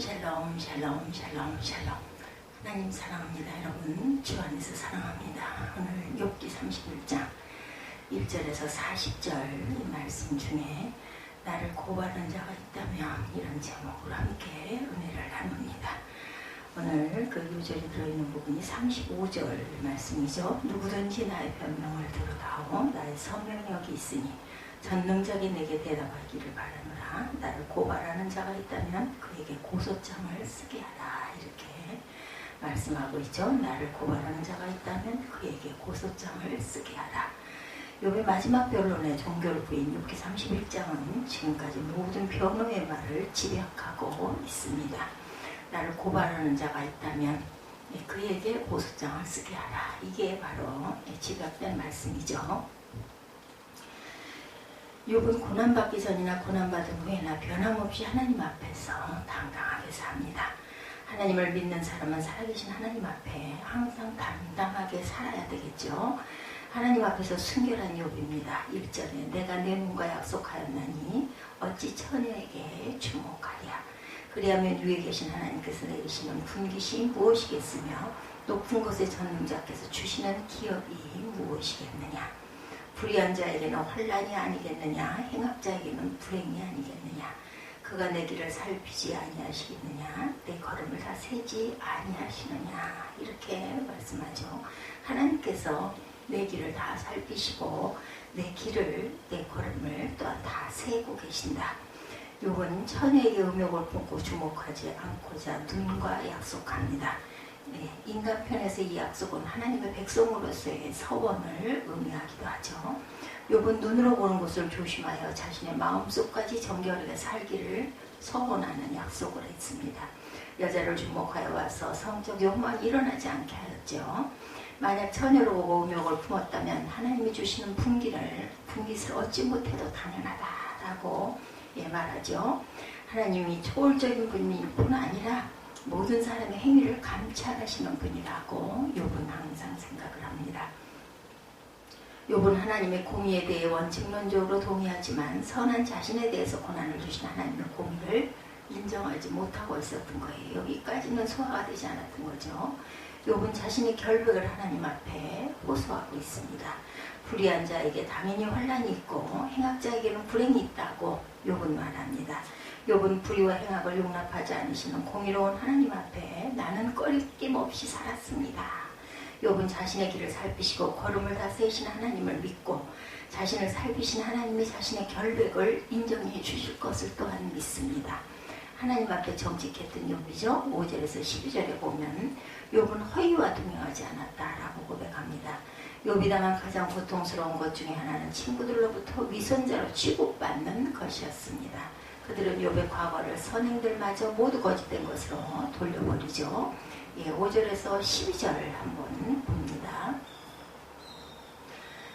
샬롬 샬롬 샬롬 샬롬. 하나님 사랑합니다. 여러분 주 안에서 사랑합니다. 오늘 욥기 31장 1절에서 40절 이 말씀 중에 나를 고발하는 자가 있다면 이런 제목으로 함께 은혜를 나눕니다. 오늘 그 요절이 들어있는 부분이 35절 말씀이죠. 누구든지 나의 변명을 들으다오 나의 선명력이 있으니 전능자기 내게 대답하기를 바라노라. 나를 고발하는 자가 있다면 그에게 고소장을 쓰게 하라. 이렇게 말씀하고 있죠. 나를 고발하는 자가 있다면 그에게 고소장을 쓰게 하라. 욥의 마지막 변론의 종교를 부인 욥기 31장은 지금까지 모든 변호의 말을 집약하고 있습니다. 나를 고발하는 자가 있다면 그에게 고소장을 쓰게 하라. 이게 바로 집약된 말씀이죠. 욥은 고난받기 전이나 고난받은 후에나 변함없이 하나님 앞에서 당당하게 삽니다. 하나님을 믿는 사람은 살아계신 하나님 앞에 항상 당당하게 살아야 되겠죠. 하나님 앞에서 순결한 욥입니다. 1절에 내가 내 몸과 약속하였나니 어찌 처녀에게 주목하랴. 그리하면 위에 계신 하나님께서 내리시는 분깃이 무엇이겠으며 높은 곳의 전능자께서 주시는 기업이 무엇이겠느냐. 불의한 자에게는 환난이 아니겠느냐. 행악자에게는 불행이 아니겠느냐. 그가 내 길을 살피지 아니하시겠느냐. 내 걸음을 다 세지 아니하시느냐. 이렇게 말씀하죠. 하나님께서 내 길을 다 살피시고 내 길을, 내 걸음을 또한 다 세고 계신다. 욥은 처녀에게 음욕을 품고 주목하지 않고자 눈과 약속합니다. 인간 편에서 이 약속은 하나님의 백성으로서의 서원을 의미하기도 하죠. 욥은 눈으로 보는 것을 조심하여 자신의 마음속까지 정결하게 살기를 서원하는 약속을 했습니다. 여자를 주목하여 와서 성적 욕망이 일어나지 않게 하였죠. 만약 처녀로 보고 음욕을 품었다면 하나님이 주시는 분깃을 얻지 못해도 당연하다라고 말하죠. 하나님이 초월적인 분일 뿐 아니라 모든 사람의 행위를 감찰하시는 분이라고 욥은 항상 생각을 합니다. 욥은 하나님의 공의에 대해 원칙론적으로 동의하지만 선한 자신에 대해서 고난을 주신 하나님의 공의를 인정하지 못하고 있었던 거예요. 여기까지는 소화가 되지 않았던 거죠. 욥은 자신의 결백을 하나님 앞에 호소하고 있습니다. 불의한 자에게 당연히 환난이 있고 행악자에게는 불행이 있다고 욥은 말합니다. 욥은 불의와 행악을 용납하지 않으시는 공의로운 하나님 앞에 나는 꺼리낌 없이 살았습니다. 욥은 자신의 길을 살피시고 걸음을 다 세신 하나님을 믿고 자신을 살피신 하나님이 자신의 결백을 인정해 주실 것을 또한 믿습니다. 하나님 앞에 정직했던 욥이죠. 5절에서 12절에 보면 욥은 허위와 동행하지 않았다라고 고백합니다. 욥이 당한 가장 고통스러운 것 중에 하나는 친구들로부터 위선자로 취급받는 것이었습니다. 그들은 욥의 과거를 선행들마저 모두 거짓된 것으로 돌려버리죠. 5절에서 12절을 한번 봅니다.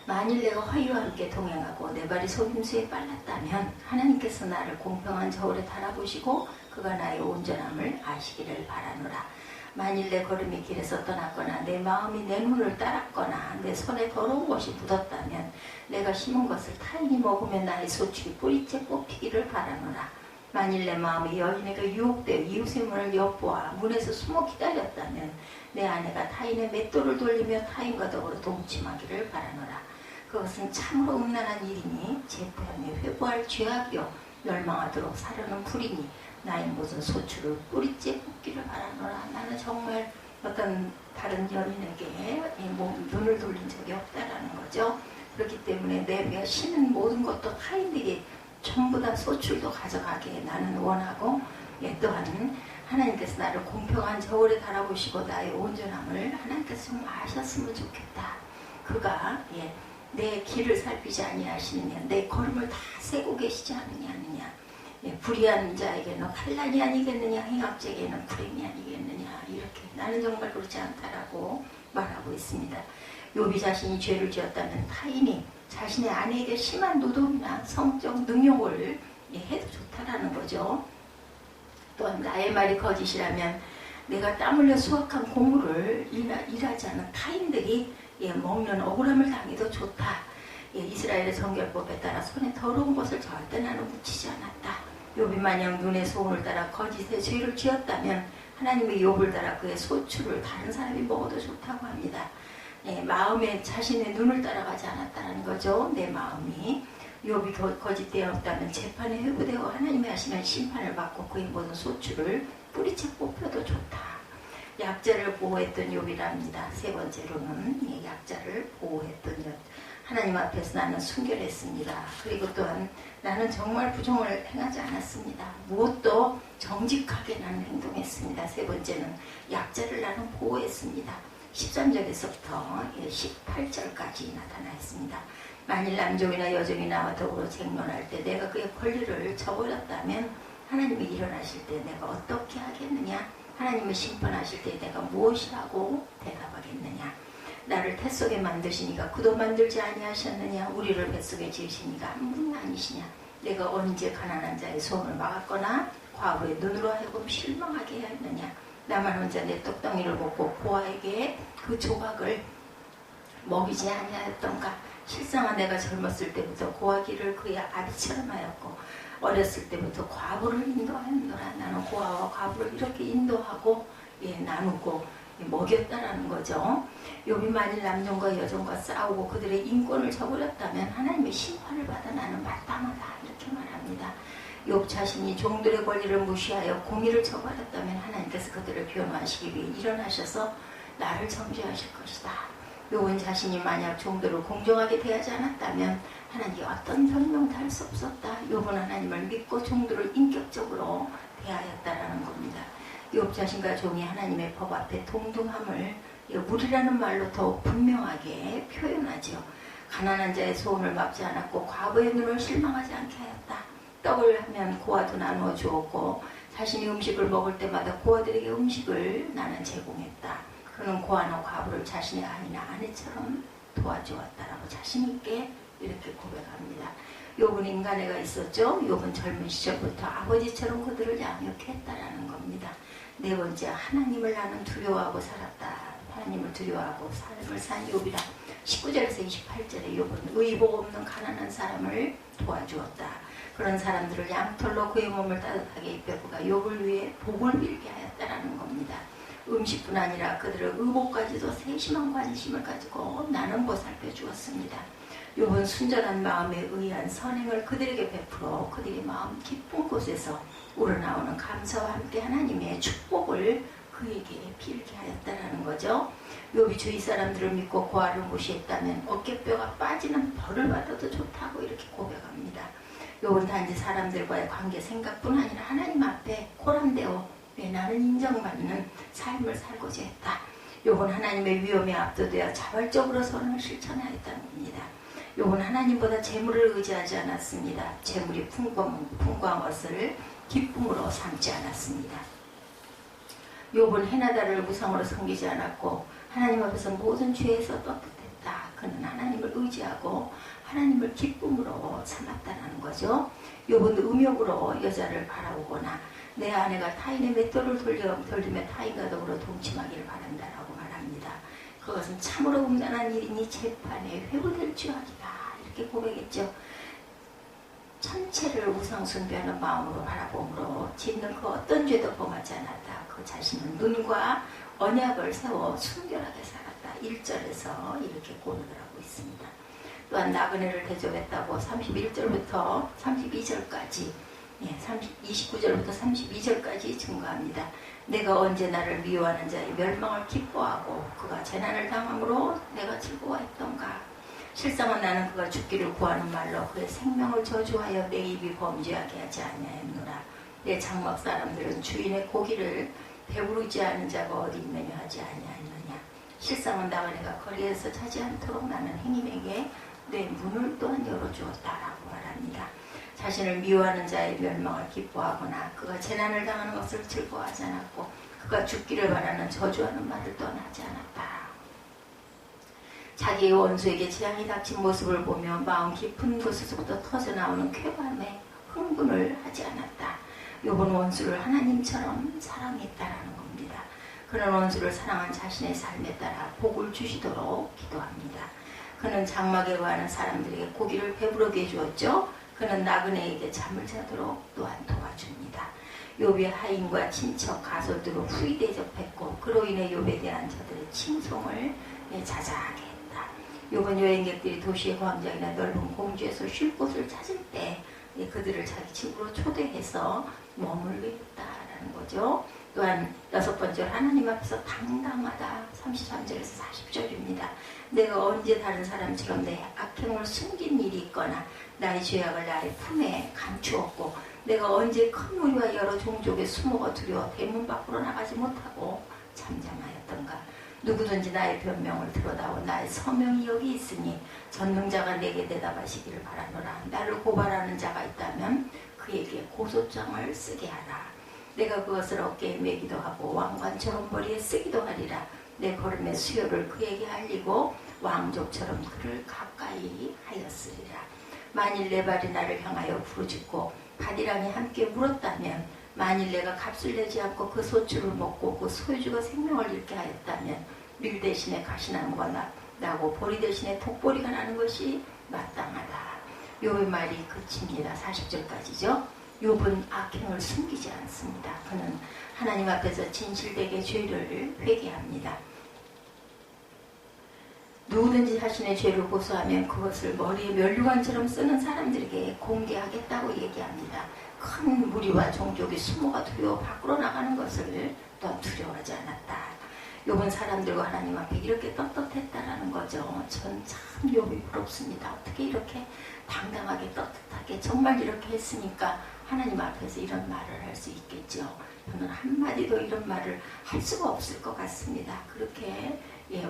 만일 내가 허위와 함께 동행하고 내 발이 속임수에 빨랐다면 하나님께서 나를 공평한 저울에 달아보시고 그가 나의 온전함을 아시기를 바라노라. 만일 내 걸음이 길에서 떠났거나 내 마음이 내 눈을 따랐거나 내 손에 더러운 것이 묻었다면 내가 심은 것을 타인이 먹으면 나의 소출이 뿌리째 뽑히기를 바라노라. 만일 내 마음이 여인에게 유혹되어 이웃의 문을 엿보아 문에서 숨어 기다렸다면 내 아내가 타인의 맷돌을 돌리며 타인과 더불어 동침하기를 바라노라. 그것은 참으로 음란한 일이니 제포함에 회부할 죄악이요 멸망하도록 사려는 불이니 나의 모든 소출을 뿌리째 뽑기를 바라노라. 나는 정말 어떤 다른 여인에게 눈을 돌린 적이 없다라는 거죠. 그렇기 때문에 내가 신은 모든 것도 타인들이 전부 다 소출도 가져가게 나는 원하고 또한 하나님께서 나를 공평한 저울에 달아보시고 나의 온전함을 하나님께서 좀 아셨으면 좋겠다. 그가 내 길을 살피지 아니하시느냐, 내 걸음을 다 세고 계시지 않느냐. 불의한 자에게는 환난이 아니겠느냐, 행악자에게는 불행이 아니겠느냐. 이렇게 나는 정말 그렇지 않다라고 말하고 있습니다. 욥이 자신이 죄를 지었다면 타인이 자신의 아내에게 심한 노동이나 성적 능욕을 해도 좋다라는 거죠. 또한 나의 말이 거짓이라면 내가 땀 흘려 수확한 고물을 일하지 않은 타인들이 먹는 억울함을 당해도 좋다. 이스라엘의 정결법에 따라 손에 더러운 것을 절대 나는 묻히지 않았다. 욥이 만약 눈의 소원을 따라 거짓의 죄를 지었다면 하나님의 욥을 따라 그의 소출을 다른 사람이 먹어도 좋다고 합니다. 마음에 자신의 눈을 따라가지 않았다는 거죠. 내 마음이. 욥이 거짓되었다면 재판에 회부되어 하나님이 하시는 심판을 받고 그의 모든 소출을 뿌리채 뽑혀도 좋다. 약자를 보호했던 욥이랍니다. 세 번째로는 약자를 보호했던 욥. 하나님 앞에서 나는 순결했습니다. 그리고 또한 나는 정말 부정을 행하지 않았습니다. 무엇도 정직하게 나는 행동했습니다. 세 번째는 약자를 나는 보호했습니다. 13절에서부터 18절까지 나타나 있습니다. 만일 남종이나 여종이 나와 더불어 쟁론할 때 내가 그의 권리를 저버렸다면 하나님이 일어나실 때 내가 어떻게 하겠느냐? 하나님을 심판하실 때 내가 무엇이라고 대답하겠느냐? 나를 태 속에 만드시니까 그도 만들지 아니하셨느냐? 우리를 뱃속에 지으시니까 한 분이 아니시냐? 내가 언제 가난한 자의 소원을 막았거나 과부의 눈으로 하여금 실망하게 하였느냐? 나만 혼자 내 떡덩이를 먹고 고아에게 그 조각을 먹이지 아니하였던가? 실상은 내가 젊었을 때부터 고아기를 그의 아비처럼 하였고 어렸을 때부터 과부를 인도하였노라. 나는 고아와 과부를 이렇게 인도하고 나누고 먹였다라는 거죠. 욥이 만일 남종과 여종과 싸우고 그들의 인권을 저버렸다면 하나님의 심판을 받아 나는 마땅하다 이렇게 말합니다. 욥 자신이 종들의 권리를 무시하여 공의를 저버렸다면 하나님께서 그들을 변호하시기 위해 일어나셔서 나를 정죄하실 것이다. 욥은 자신이 만약 종들을 공정하게 대하지 않았다면 하나님께 어떤 변명도 할 수 없었다. 욥은 하나님을 믿고 종들을 인격적으로 대하였다라는 겁니다. 욥 자신과 종이 하나님의 법 앞에 동등함을 무리라는 말로 더욱 분명하게 표현하죠. 가난한 자의 소원을 막지 않았고 과부의 눈을 실망하지 않게 하였다. 떡을 하면 고아도 나누어 주었고 자신이 음식을 먹을 때마다 고아들에게 음식을 나는 제공했다. 그는 고아나 과부를 자신의 아내나 아내처럼 도와주었다라고 자신 있게 이렇게 고백합니다. 욥은 인간애가 있었죠. 욥은 젊은 시절부터 아버지처럼 그들을 양육했다라는 겁니다. 네 번째, 하나님을 나는 두려워하고 살았다. 하나님을 두려워하고 삶을 산 욥이라. 19절에서 28절에 욥은 의복 없는 가난한 사람을 도와주었다. 그런 사람들을 양털로 그의 몸을 따뜻하게 입혀 그가 욥을 위해 복을 빌게 하였다라는 겁니다. 음식뿐 아니라 그들의 의복까지도 세심한 관심을 가지고 나는 보살펴 주었습니다. 욥은 순전한 마음에 의한 선행을 그들에게 베풀어 그들의 마음 깊은 곳에서 우러나오는 감사와 함께 하나님의 축복을 그에게 빌게 하였다는 거죠. 욥이 주위 사람들을 믿고 고아를 무시했다면 어깨뼈가 빠지는 벌을 받아도 좋다고 이렇게 고백합니다. 욥은 단지 사람들과의 관계 생각뿐 아니라 하나님 앞에 코람되어 나는 인정받는 삶을 살고자 했다. 욥은 하나님의 위험에 압도되어 자발적으로 선을 실천하였다는 겁니다. 욥은 하나님보다 재물을 의지하지 않았습니다. 재물이 풍부한 것을 기쁨으로 삼지 않았습니다. 욥은 해나다를 우상으로 섬기지 않았고 하나님 앞에서 모든 죄에서 떳떳했다. 그는 하나님을 의지하고 하나님을 기쁨으로 삼았다는 거죠. 욥은 음욕으로 여자를 바라보거나 내 아내가 타인의 맷돌을 돌리며 타인과 더불어 동침하기를 바란다라고 말합니다. 그것은 참으로 음란한 일이니 재판에 회부될 죄악이다. 이렇게 고백했죠. 천체를 우상 숭배하는 마음으로 바라봄으로 짓는 그 어떤 죄도 범하지 않았다. 그 자신은 눈과 언약을 세워 순결하게 살았다. 1절에서 이렇게 고백을 하고 있습니다. 또한 나그네를 대접했다고 31절부터 32절까지 29절부터 32절까지 증거합니다. 내가 언제 나를 미워하는 자의 멸망을 기뻐하고 그가 재난을 당함으로 내가 즐거워했던가. 실상은 나는 그가 죽기를 구하는 말로 그의 생명을 저주하여 내 입이 범죄하게 하지 아니하였노라. 내 장막 사람들은 주인의 고기를 배부르지 않은 자가 어디 있느냐 하지 아니하였느냐. 실상은 나그네가 거리에서 자지 않도록 나는 행인에게 내 문을 또한 열어주었다라고 말합니다. 자신을 미워하는 자의 멸망을 기뻐하거나 그가 재난을 당하는 것을 즐거워하지 않았고 그가 죽기를 바라는 저주하는 말을 또한 하지 않았다. 자기의 원수에게 재앙이 닥친 모습을 보며 마음 깊은 곳에서부터 터져나오는 쾌감에 흥분을 하지 않았다. 욥은 원수를 하나님처럼 사랑했다라는 겁니다. 그는 원수를 사랑한 자신의 삶에 따라 복을 주시도록 기도합니다. 그는 장막에 거하는 사람들에게 고기를 배부르게 주었죠. 그는 나그네에게 잠을 자도록 또한 도와줍니다. 욥이 하인과 친척, 가솔들로 후히 대접했고 그로 인해 욥에 대한 저들의 칭송을 자자하게 했다. 욥은 여행객들이 도시의 광장이나 넓은 공주에서 쉴 곳을 찾을 때 그들을 자기 집으로 초대해서 머물게 했다라는 거죠. 또한 여섯 번째로 하나님 앞에서 당당하다. 33절에서 40절입니다. 내가 언제 다른 사람처럼 내 악행을 숨긴 일이 있거나 나의 죄악을 나의 품에 감추었고 내가 언제 큰 무리와 여러 종족의 수모가 두려워 대문 밖으로 나가지 못하고 잠잠하였던가. 누구든지 나의 변명을 들어다오 나의 서명이 여기 있으니 전능자가 내게 대답하시기를 바라노라. 나를 고발하는 자가 있다면 그에게 고소장을 쓰게 하라. 내가 그것을 어깨에 메기도 하고 왕관처럼 머리에 쓰기도 하리라. 내 걸음의 수요를 그에게 알리고 왕족처럼 그를 가까이 하였으리라. 만일 내 발이 나를 향하여 부르짖고 바디랑이 함께 물었다면 만일 내가 값을 내지 않고 그 소출을 먹고 그 소유주가 생명을 잃게 하였다면 밀 대신에 가시나무가 나고 보리 대신에 독보리가 나는 것이 마땅하다. 욥의 말이 그칩니다. 40절까지죠. 욥은 악행을 숨기지 않습니다. 그는 하나님 앞에서 진실되게 죄를 회개합니다. 누구든지 자신의 죄를 고소하면 그것을 머리에 면류관처럼 쓰는 사람들에게 공개하겠다고 얘기합니다. 큰 무리와 종족이 수모가 두려워 밖으로 나가는 것을 또 두려워하지 않았다. 욥은 사람들과 하나님 앞에 이렇게 떳떳했다라는 거죠. 전 참 욥이 부럽습니다. 어떻게 이렇게 당당하게 떳떳하게 정말 이렇게 했으니까 하나님 앞에서 이런 말을 할 수 있겠죠. 저는 한마디도 이런 말을 할 수가 없을 것 같습니다. 그렇게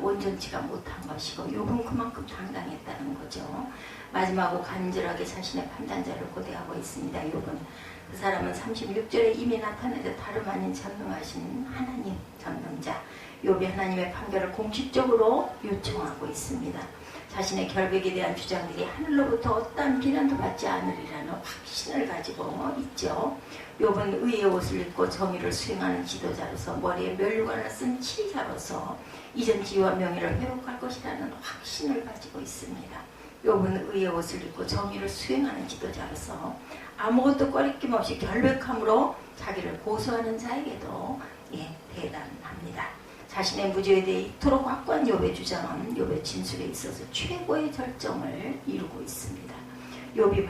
온전치가 못한 것이고 욥은 그만큼 당당했다는 거죠. 마지막으로 간절하게 자신의 판단자를 고대하고 있습니다. 욥은 그 사람은 36절에 이미 나타내듯 다름 아닌 전능하신 하나님, 전능자 욥이 하나님의 판결을 공식적으로 요청하고 있습니다. 자신의 결백에 대한 주장들이 하늘로부터 어떠한 비난도 받지 않으리라는 확신을 가지고 있죠. 욥은 의의 옷을 입고 정의를 수행하는 지도자로서 머리에 면류관을 쓴 치리자로서 이전 지위와 명예를 회복할 것이라는 확신을 가지고 있습니다. 욥은 의의 옷을 입고 정의를 수행하는 지도자로서 아무것도 꺼리낌 없이 결백함으로 자기를 고소하는 자에게도 대단합니다. 자신의 무죄에 대해 이토록 확고한 욥의 주장은 욥의 진술에 있어서 최고의 절정을 이루고 있습니다. 욥이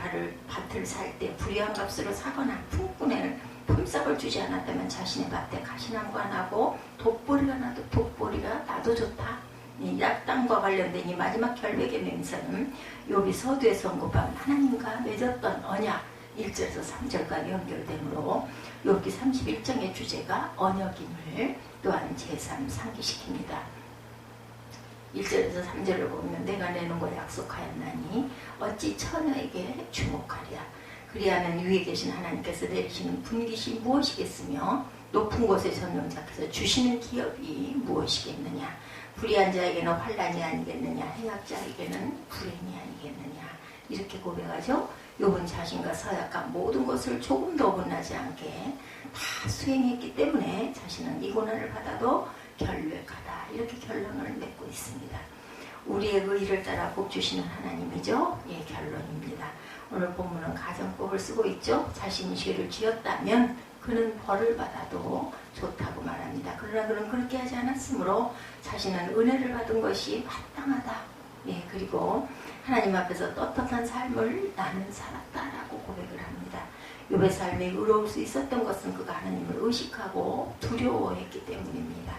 밭을 살 때 불의한 값으로 사거나 품꾼에는 품삯을 주지 않았다면 자신의 밭에 가시나무가 나고 독보리가 나도 좋다. 이 약당과 관련된 이 마지막 결백의 맹세는 욥이 서두에서 언급한 하나님과 맺었던 언약 1절에서 3절과 연결되므로 욥기 31장의 주제가 언약임을 또한 제3 상기시킵니다. 1절에서 3절을 보면 내가 내놓은 거 약속하였나니 어찌 처녀에게 주목하랴. 그리하면 위에 계신 하나님께서 내리시는 분깃이 무엇이겠으며 높은 곳의 전능자께서 주시는 기업이 무엇이겠느냐. 불의한 자에게는 환난이 아니겠느냐. 행악자에게는 불행이 아니겠느냐. 이렇게 고백하죠. 욥은 자신과 서약한 모든 것을 조금도 어긋나지 않게 다 수행했기 때문에 자신은 이 고난을 받아도 결백하다. 이렇게 결론을 맺고 있습니다. 우리의 의를 따라 복 주시는 하나님이죠. 결론입니다. 오늘 본문은 가정법을 쓰고 있죠. 자신이 죄를 지었다면 그는 벌을 받아도 좋다고 말합니다. 그러나 그는 그렇게 하지 않았으므로 자신은 은혜를 받은 것이 마땅하다. 그리고 하나님 앞에서 떳떳한 삶을 나는 살았다라고 고백을 합니다. 욥의 삶이 의로울 수 있었던 것은 그가 하나님을 의식하고 두려워했기 때문입니다.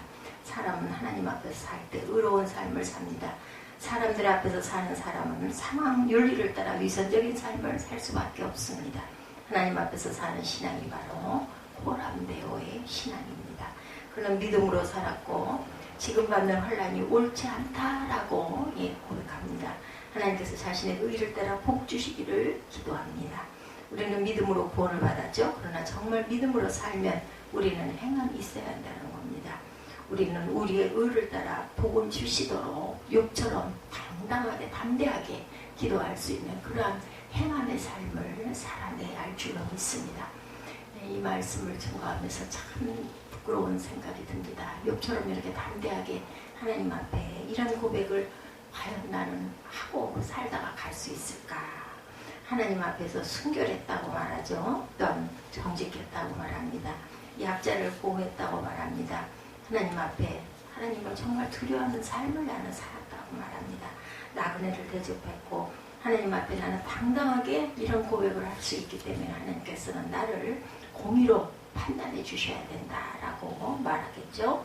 사람은 하나님 앞에서 살 때 의로운 삶을 삽니다. 사람들 앞에서 사는 사람은 상황 윤리를 따라 위선적인 삶을 살 수밖에 없습니다. 하나님 앞에서 사는 신앙이 바로 호람데오의 신앙입니다. 그는 믿음으로 살았고 지금 받는 환난이 옳지 않다라고 고백합니다. 하나님께서 자신의 의를 따라 복 주시기를 기도합니다. 우리는 믿음으로 구원을 받았죠. 그러나 정말 믿음으로 살면 우리는 행함이 있어야 한다는 겁니다. 우리는 우리의 의를 따라 복을 주시도록 욥처럼 당당하게 담대하게 기도할 수 있는 그러한 행함의 삶을 살아내야 할 줄로 믿습니다. 이 말씀을 증거하면서 참 부끄러운 생각이 듭니다. 욥처럼 이렇게 담대하게 하나님 앞에 이런 고백을 과연 나는 하고 살다가 갈 수 있을까? 하나님 앞에서 순결했다고 말하죠. 또한 정직했다고 말합니다. 약자를 보호했다고 말합니다. 하나님 앞에 하나님을 정말 두려워하는 삶을 나는 살았다고 말합니다. 나그네를 대접했고 하나님 앞에 나는 당당하게 이런 고백을 할 수 있기 때문에 하나님께서는 나를 공의로 판단해 주셔야 된다라고 말하겠죠.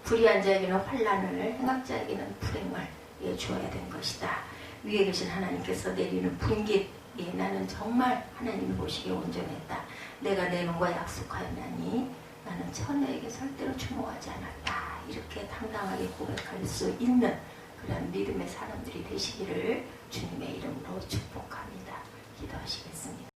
불의한 자에게는 환난을, 행악자에게는 불행을 주어야 된 것이다. 위에 계신 하나님께서 내리는 분깃에 나는 정말 하나님이 보시기에 온전했다. 내가 내 눈과 약속하였나니 나는 처녀에게 절대로 추모하지 않았다. 이렇게 당당하게 고백할 수 있는 그런 믿음의 사람들이 되시기를 주님의 이름으로 축복합니다. 기도하시겠습니다.